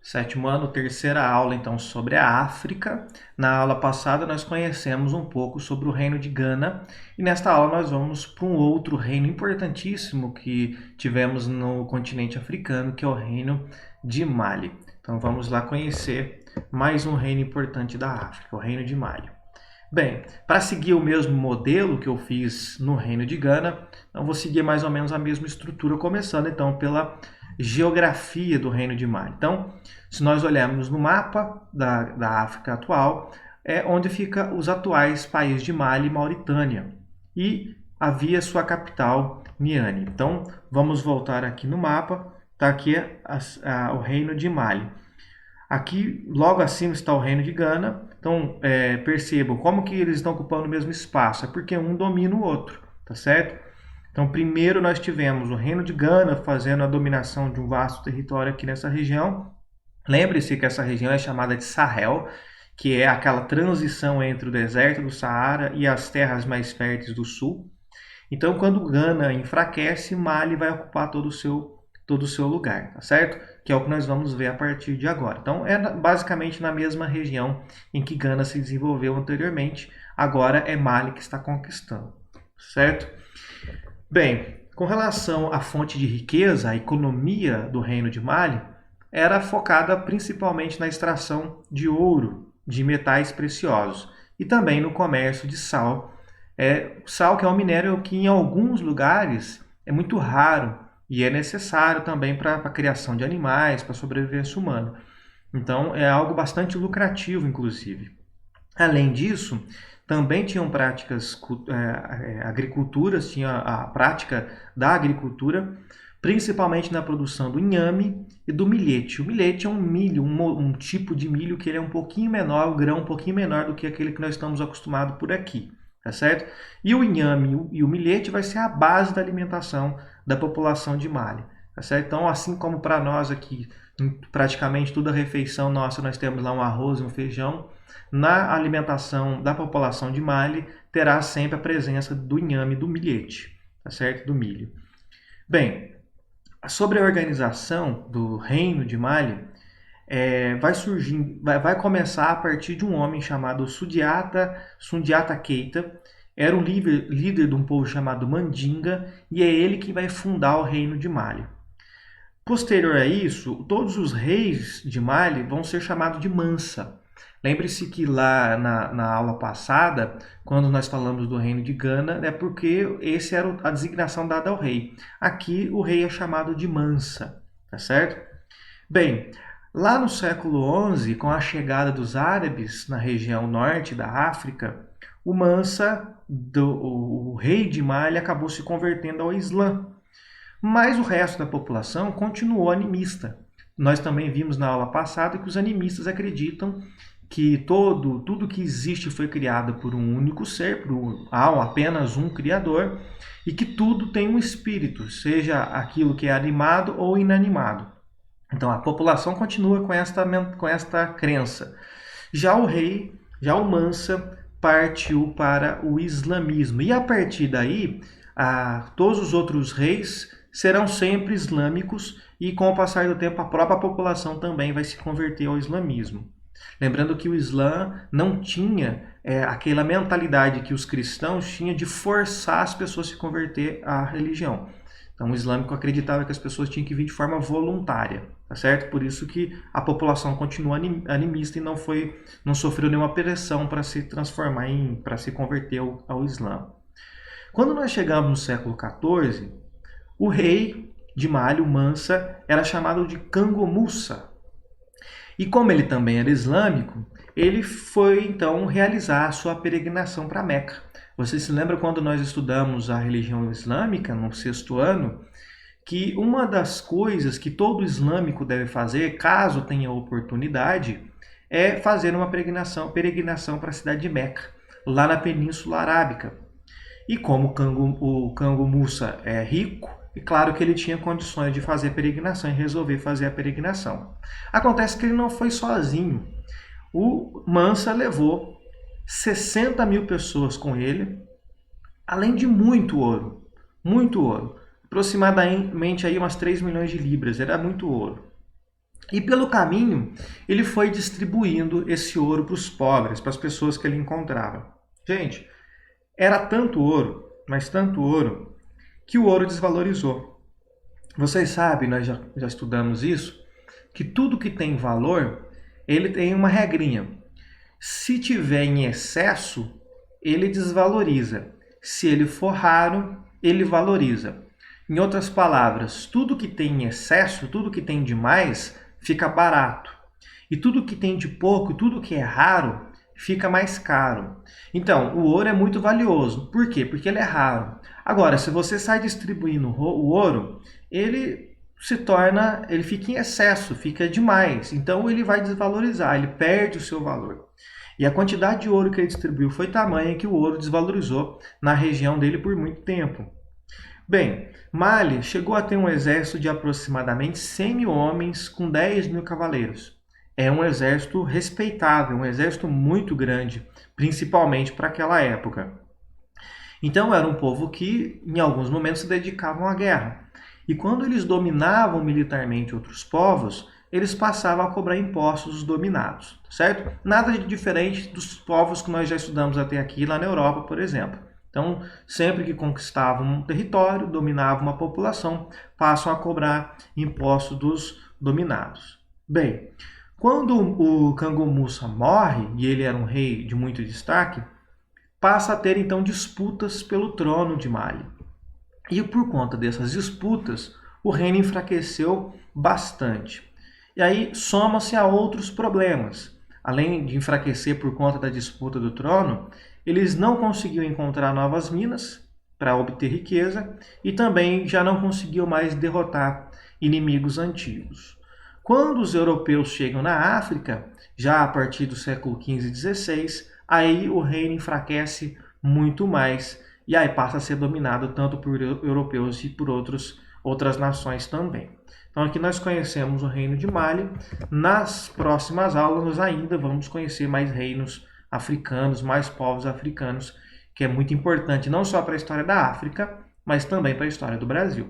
Sétimo ano, terceira aula, então, sobre a África. Na aula passada, nós conhecemos um pouco sobre o reino de Gana. E nesta aula, nós vamos para um outro reino importantíssimo que tivemos no continente africano, que é o reino de Mali. Então, vamos lá conhecer mais um reino importante da África, o reino de Mali. Bem, para seguir o mesmo modelo que eu fiz no reino de Gana, eu vou seguir mais ou menos a mesma estrutura, começando então pela geografia do reino de Mali. Então, se nós olharmos no mapa da África atual, é onde ficam os atuais países de Mali e Mauritânia. E havia sua capital, Niani. Então, vamos voltar aqui no mapa. Está aqui o reino de Mali. Aqui, logo acima, está o reino de Gana. Então, percebam como que eles estão ocupando o mesmo espaço. É porque um domina o outro, tá certo? Então, primeiro nós tivemos o reino de Gana fazendo a dominação de um vasto território aqui nessa região. Lembre-se que essa região é chamada de Sahel, que é aquela transição entre o deserto do Saara e as terras mais férteis do sul. Então, quando Gana enfraquece, Mali vai ocupar todo o seu lugar, tá certo? Que é o que nós vamos ver a partir de agora. Então, é basicamente na mesma região em que Gana se desenvolveu anteriormente. Agora é Mali que está conquistando, certo? Bem, com relação à fonte de riqueza, a economia do reino de Mali era focada principalmente na extração de ouro, de metais preciosos e também no comércio de sal. Sal que é um minério que em alguns lugares é muito raro e é necessário também para a criação de animais, para a sobrevivência humana. Então é algo bastante lucrativo, inclusive. Além disso, também tinham práticas agriculturas, tinha a prática da agricultura, principalmente na produção do inhame e do milhete. O milhete é um milho, um tipo de milho que ele é um pouquinho menor, o grão um pouquinho menor do que aquele que nós estamos acostumados por aqui, tá certo? E o inhame e o milhete vai ser a base da alimentação da população de Mali, tá certo? Então, assim como para nós aqui, praticamente toda a refeição nossa, nós temos lá um arroz e um feijão, na alimentação da população de Mali terá sempre a presença do inhame, do milhete, tá certo? Do milho. Bem, sobre a organização do reino de Mali, vai começar a partir de um homem chamado Sundiata Keita. Era um líder de um povo chamado Mandinga e é ele que vai fundar o reino de Mali. Posterior a isso, todos os reis de Mali vão ser chamados de Mansa. Lembre-se que lá na aula passada, quando nós falamos do reino de Gana, é porque essa era a designação dada ao rei. Aqui o rei é chamado de Mansa, tá certo? Bem, lá no século XI, com a chegada dos árabes na região norte da África, o Mansa, o rei de Mali, acabou se convertendo ao Islã. Mas o resto da população continuou animista. Nós também vimos na aula passada que os animistas acreditam que tudo que existe foi criado por um único ser, há apenas um criador, e que tudo tem um espírito, seja aquilo que é animado ou inanimado. Então a população continua com esta crença. Já o Mansa, partiu para o islamismo. E a partir daí, todos os outros reis serão sempre islâmicos e com o passar do tempo a própria população também vai se converter ao islamismo. Lembrando que o Islã não tinha aquela mentalidade que os cristãos tinham de forçar as pessoas a se converter à religião. Então o islâmico acreditava que as pessoas tinham que vir de forma voluntária, tá certo? Por isso que a população continua animista e não sofreu nenhuma pressão para se transformar para se converter ao Islã. Quando nós chegamos no século XIV, o rei de Mali, o Mansa, era chamado de Kango Musa. E como ele também era islâmico, ele foi então realizar a sua peregrinação para Meca. Você se lembra quando nós estudamos a religião islâmica no sexto ano, que uma das coisas que todo islâmico deve fazer, caso tenha oportunidade, é fazer uma peregrinação para a cidade de Meca, lá na Península Arábica. E como o Kango Musa é rico, é claro que ele tinha condições de fazer a peregrinação e resolver fazer a peregrinação. Acontece que ele não foi sozinho. O Mansa levou 60 mil pessoas com ele, além de muito ouro. Muito ouro. Aproximadamente aí umas 3 milhões de libras. Era muito ouro. E pelo caminho, ele foi distribuindo esse ouro para os pobres, para as pessoas que ele encontrava. Gente, era tanto ouro, mas tanto ouro, que o ouro desvalorizou. Vocês sabem, nós já estudamos isso, que tudo que tem valor, ele tem uma regrinha. Se tiver em excesso, ele desvaloriza. Se ele for raro, ele valoriza. Em outras palavras, tudo que tem em excesso, tudo que tem demais, fica barato. E tudo que tem de pouco, tudo que é raro, fica mais caro. Então, o ouro é muito valioso. Por quê? Porque ele é raro. Agora, se você sai distribuindo o ouro, ele fica em excesso, fica demais. Então ele vai desvalorizar, ele perde o seu valor. E a quantidade de ouro que ele distribuiu foi tamanha que o ouro desvalorizou na região dele por muito tempo. Bem, Mali chegou a ter um exército de aproximadamente 100 mil homens com 10 mil cavaleiros. É um exército respeitável, um exército muito grande, principalmente para aquela época. Então era um povo que, em alguns momentos, se dedicavam à guerra. E quando eles dominavam militarmente outros povos, eles passavam a cobrar impostos dos dominados, certo? Nada de diferente dos povos que nós já estudamos até aqui, lá na Europa, por exemplo. Então, sempre que conquistavam um território, dominavam uma população, passam a cobrar impostos dos dominados. Bem, quando o Kango Musa morre, e ele era um rei de muito destaque, passa a ter então disputas pelo trono de Mali. E por conta dessas disputas, o reino enfraqueceu bastante. E aí soma-se a outros problemas. Além de enfraquecer por conta da disputa do trono, eles não conseguiam encontrar novas minas para obter riqueza e também já não conseguiam mais derrotar inimigos antigos. Quando os europeus chegam na África, já a partir do século XV e XVI, aí o reino enfraquece muito mais e aí passa a ser dominado tanto por europeus e por outras nações também. Então aqui nós conhecemos o reino de Mali. Nas próximas aulas nós ainda vamos conhecer mais reinos africanos, mais povos africanos, que é muito importante não só para a história da África, mas também para a história do Brasil.